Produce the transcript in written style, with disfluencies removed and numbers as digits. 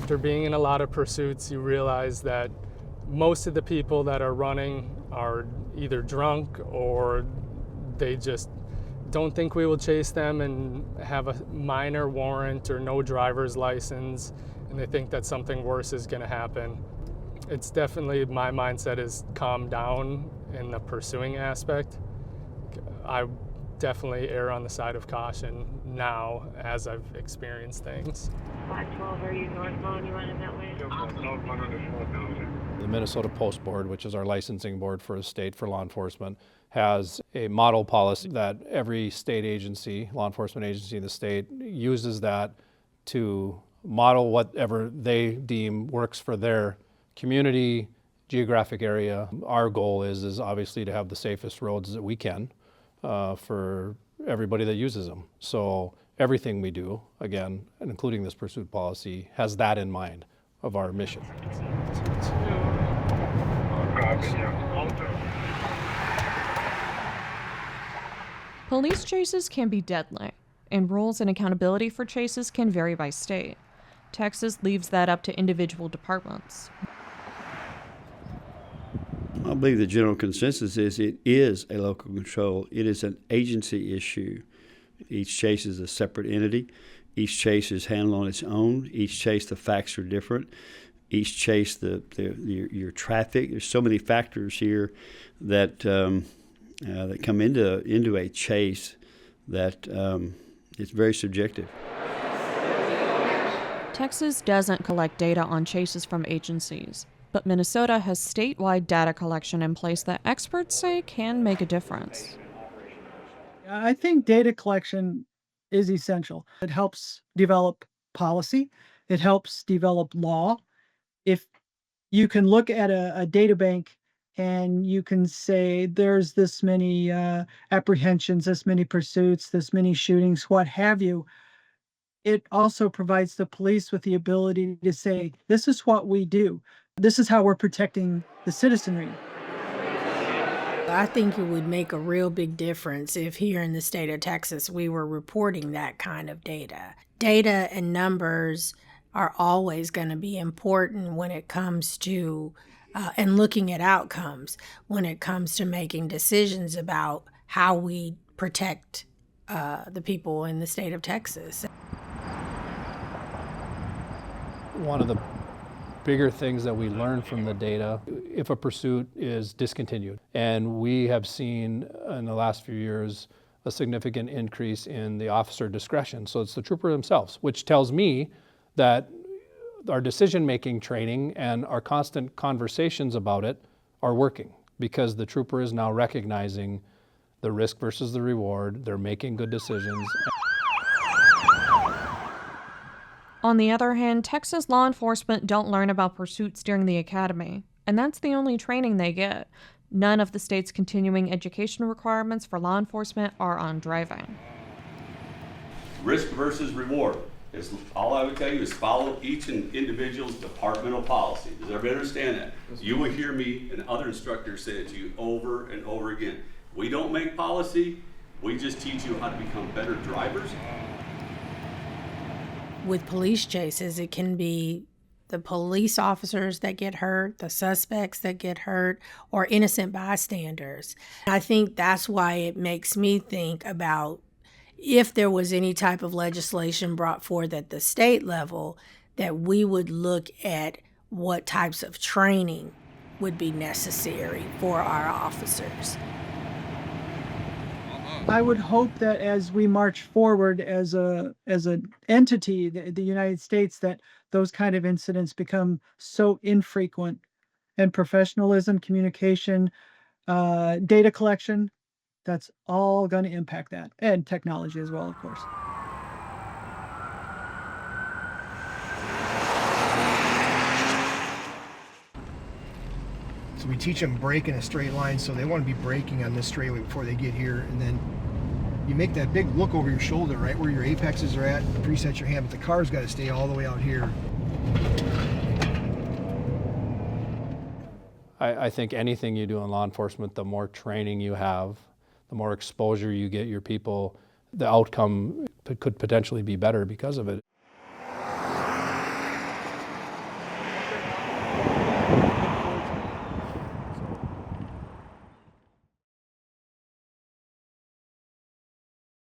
After being in a lot of pursuits, you realize that most of the people that are running are either drunk or they just don't think we will chase them and have a minor warrant or no driver's license, and they think that something worse is going to happen. It's definitely, my mindset is calm down in the pursuing aspect. I definitely err on the side of caution now as I've experienced things. 512, are you northbound? You running that way? Northbound on the 4,000. The Minnesota Post Board, which is our licensing board for the state for law enforcement, has a model policy that every state agency, law enforcement agency in the state, uses that to model whatever they deem works for their community, geographic area. Our goal is obviously to have the safest roads that we can for everybody that uses them. So everything we do, again, and including this pursuit policy, has that in mind of our mission. Police chases can be deadly, and rules and accountability for chases can vary by state. Texas leaves that up to individual departments. I believe the general consensus is it is a local control. It is an agency issue. Each chase is a separate entity. Each chase is handled on its own. Each chase, the facts are different. Each chase, your traffic. There's so many factors here that that come into a chase that it's very subjective. Texas doesn't collect data on chases from agencies, but Minnesota has statewide data collection in place that experts say can make a difference. I think data collection is essential. It helps develop policy. It helps develop law. If you can look at a data bank and you can say there's this many apprehensions, this many pursuits, this many shootings, what have you, it also provides the police with the ability to say, this is what we do. This is how we're protecting the citizenry. I think it would make a real big difference if here in the state of Texas we were reporting that kind of data. Data and numbers are always going to be important when it comes to and looking at outcomes, when it comes to making decisions about how we protect the people in the state of Texas. One of the bigger things that we learn from the data, if a pursuit is discontinued, and we have seen in the last few years a significant increase in the officer discretion. So it's the trooper themselves, which tells me that our decision-making training and our constant conversations about it are working, because the trooper is now recognizing the risk versus the reward. They're making good decisions. On the other hand, Texas law enforcement don't learn about pursuits during the academy, and that's the only training they get. None of the state's continuing education requirements for law enforcement are on driving. Risk versus reward. All I would tell you is follow each individual's departmental policy. Does everybody understand that? You will hear me and other instructors say it to you over and over again. We don't make policy, we just teach you how to become better drivers. With police chases, it can be the police officers that get hurt, the suspects that get hurt, or innocent bystanders. I think that's why it makes me think about if there was any type of legislation brought forth at the state level, that we would look at what types of training would be necessary for our officers. I would hope that as we march forward as an entity, the United States, that those kind of incidents become so infrequent, and professionalism, communication, data collection, that's all going to impact that, and technology as well, of course. So we teach them brake in a straight line, so they want to be braking on this straightaway before they get here, and then you make that big look over your shoulder, right where your apexes are at, preset your hand, but the car's got to stay all the way out here. I think anything you do in law enforcement, the more training you have, the more exposure you get your people, the outcome could potentially be better because of it.